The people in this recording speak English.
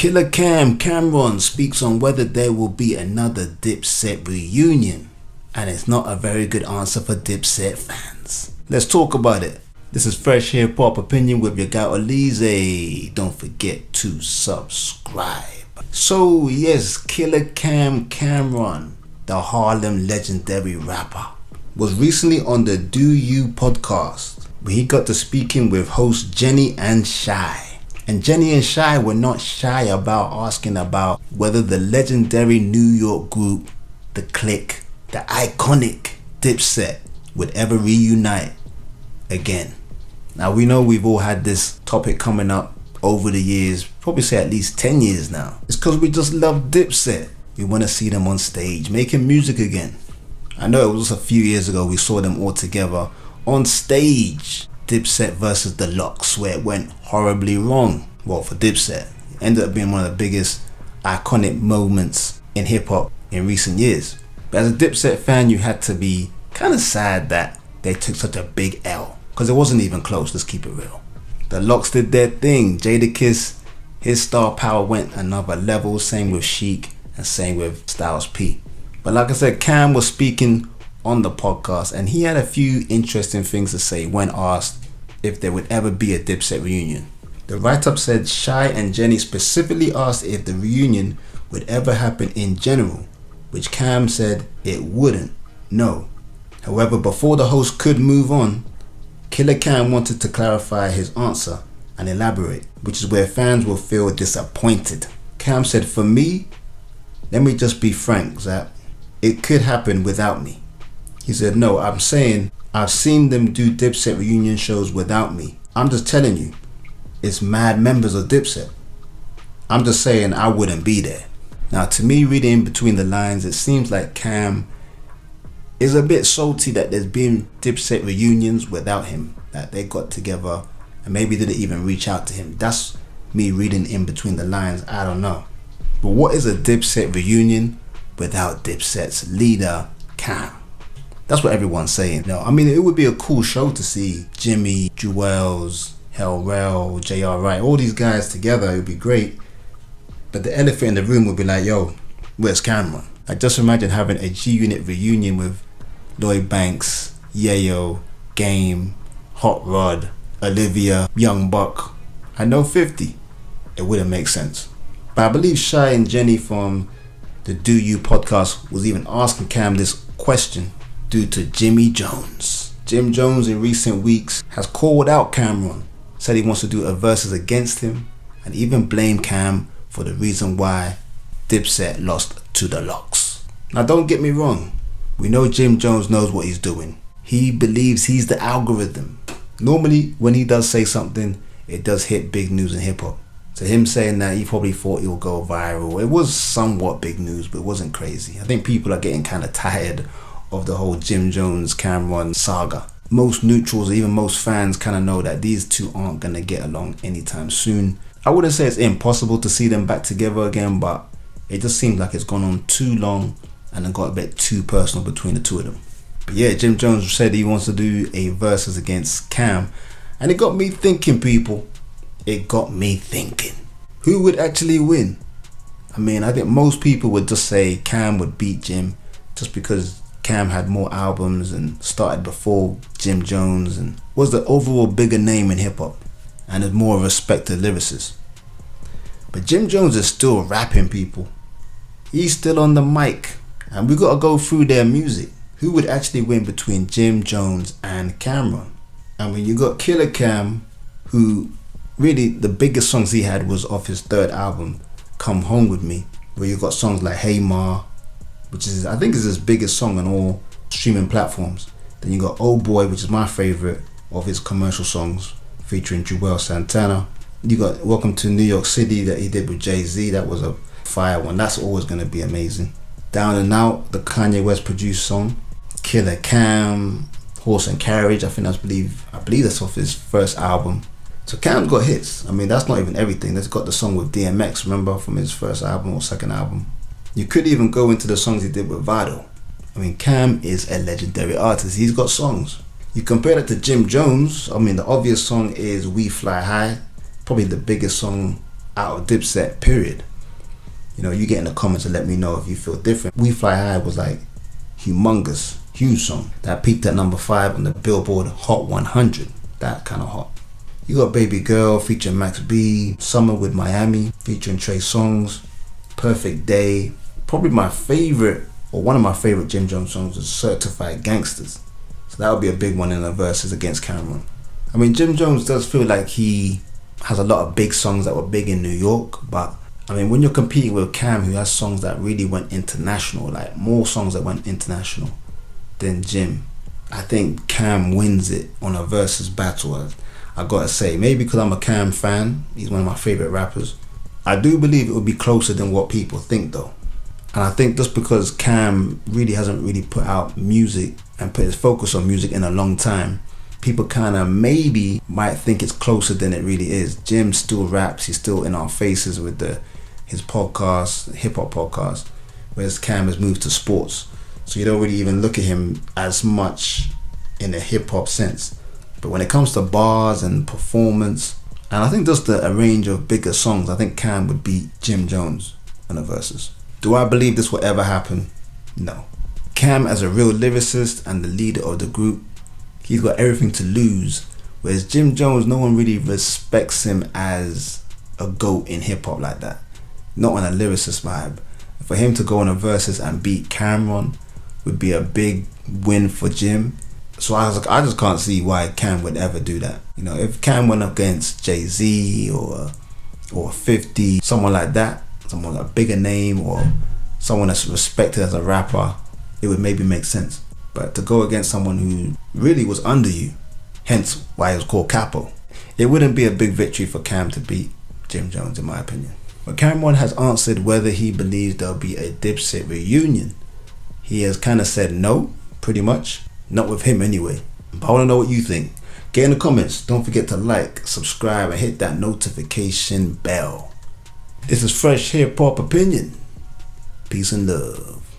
Killer Cameron speaks on whether there will be another DIPSET reunion, and it's not a very good answer for DIPSET fans. Let's talk about it. This is Fresh Hip Hop Opinion with your guy Oleezeh. Don't forget to subscribe. So yes, Killer Cameron, the Harlem legendary rapper, was recently on the Do You podcast, where he got to speaking with hosts Jenny and Shy. And Jenny and Shy were not shy about asking about whether the legendary New York group, the Clique, the iconic DIPSET, would ever reunite again. Now we know we've all had this topic coming up over the years, probably say at least 10 years now. It's because we just love DIPSET. We want to see them on stage making music again. I know it was just a few years ago we saw them all together on stage. DIPSET versus the Lox, where it went horribly wrong. Well, for DIPSET, it ended up being one of the biggest iconic moments in hip hop in recent years. But as a DIPSET fan, you had to be kind of sad that they took such a big L, because it wasn't even close. Let's keep it real. The Lox did their thing. Jadakiss, his star power went another level. Same with Sheik and same with Styles P. But like I said, Cam was speaking on the podcast, and he had a few interesting things to say when asked if there would ever be a DIPSET reunion. The write-up said Shy and Jenny specifically asked if the reunion would ever happen in general, which Cam said it wouldn't, no. However, before the host could move on, Killer Cam wanted to clarify his answer and elaborate, which is where fans will feel disappointed. Cam said, "For me, let me just be frank, Zap, it could happen without me." He said, "No, I'm saying I've seen them do DIPSET reunion shows without me. I'm just telling you, it's mad members of DIPSET. I'm just saying I wouldn't be there." Now, to me, reading in between the lines, it seems like Cam is a bit salty that there's been DIPSET reunions without him, that they got together and maybe didn't even reach out to him. That's me reading in between the lines. I don't know. But what is a DIPSET reunion without DIPSET's leader, Cam? That's what everyone's saying. I mean, it would be a cool show to see Jimmy, Jewels, Hell Rel, J.R. Wright, all these guys together. It would be great. But the elephant in the room would be like, yo, where's Cameron? I just imagine having a G-Unit reunion with Lloyd Banks, Yayo, Game, Hot Rod, Olivia, Young Buck, and No 50. It wouldn't make sense. But I believe Shy and Jenny from the Do You podcast was even asking Cam this question due to Jimmy Jones. Jim Jones in recent weeks has called out Cameron, said he wants to do a versus against him, and even blamed Cam for the reason why DIPSET lost to the Lox. Now don't get me wrong, we know Jim Jones knows what he's doing. He believes he's the algorithm. Normally when he does say something, it does hit big news in hip hop. So him saying that, he probably thought it would go viral. It was somewhat big news, but it wasn't crazy. I think people are getting kind of tired of the whole Jim Jones Cameron saga. Most neutrals or even most fans kind of know that these two aren't going to get along anytime soon. I wouldn't say it's impossible to see them back together again, but it just seems like it's gone on too long and it got a bit too personal between the two of them. But yeah, Jim Jones said he wants to do a versus against Cam, and it got me thinking, people. It got me thinking. Who would actually win? I mean, I think most people would just say Cam would beat Jim just because Cam had more albums and started before Jim Jones and was the overall bigger name in hip hop and is more respected lyricist. But Jim Jones is still rapping, people. He's still on the mic, and we gotta go through their music. Who would actually win between Jim Jones and Cameron? I mean, you got Killer Cam, who really the biggest songs he had was off his third album, Come Home With Me, where you got songs like Hey Ma, which is, I think, is his biggest song on all streaming platforms. Then you got Oh Boy, which is my favorite of his commercial songs, featuring Joel Santana. You got Welcome to New York City that he did with Jay-Z. That was a fire one. That's always going to be amazing. Down and Out, the Kanye West produced song. Killer Cam, Horse and Carriage, I believe that's off his first album. So Cam's got hits. I mean, that's not even everything. That's got the song with DMX, remember, from his first album or second album. You could even go into the songs he did with Vado. I mean, Cam is a legendary artist. He's got songs. You compare it to Jim Jones. I mean, the obvious song is We Fly High, probably the biggest song out of Dipset, period. You know, you get in the comments and let me know if you feel different. We Fly High was like humongous, huge song that peaked at number 5 on the Billboard Hot 100. That kind of hot. You got Baby Girl featuring Max B, Summer with Miami featuring Trey Songz, Perfect Day. Probably my favorite, or one of my favorite Jim Jones songs is Certified Gangsters. So that would be a big one in the verses against Cameron. I mean, Jim Jones does feel like he has a lot of big songs that were big in New York, but I mean, when you're competing with Cam, who has songs that really went international, like more songs that went international than Jim, I think Cam wins it on a versus battle. I gotta say, maybe because I'm a Cam fan, he's one of my favorite rappers. I do believe it would be closer than what people think though. And I think just because Cam really hasn't really put out music and put his focus on music in a long time, people kind of maybe might think it's closer than it really is. Jim still raps, he's still in our faces with his podcast, Hiphop podcast, whereas Cam has moved to sports. So you don't really even look at him as much in a hip-hop sense. But when it comes to bars and performance, and I think just a range of bigger songs, I think Cam would beat Jim Jones in the verses. Do I believe this will ever happen? No. Cam, as a real lyricist and the leader of the group, he's got everything to lose. Whereas Jim Jones, no one really respects him as a GOAT in hip-hop like that. Not on a lyricist vibe. For him to go on a versus and beat Cameron would be a big win for Jim. So I just can't see why Cam would ever do that. You know, if Cam went up against Jay-Z or 50, someone like that, someone a bigger name or someone that's respected as a rapper, it would maybe make sense. But to go against someone who really was under you, hence why it was called Capo, it wouldn't be a big victory for Cam to beat Jim Jones, in my opinion. But Cameron has answered whether he believes there'll be a Dipset reunion. He has kind of said no, pretty much. Not with him anyway. But I want to know what you think. Get in the comments. Don't forget to like, subscribe, and hit that notification bell. This is Fresh Hip Hop Opinion. Peace and love.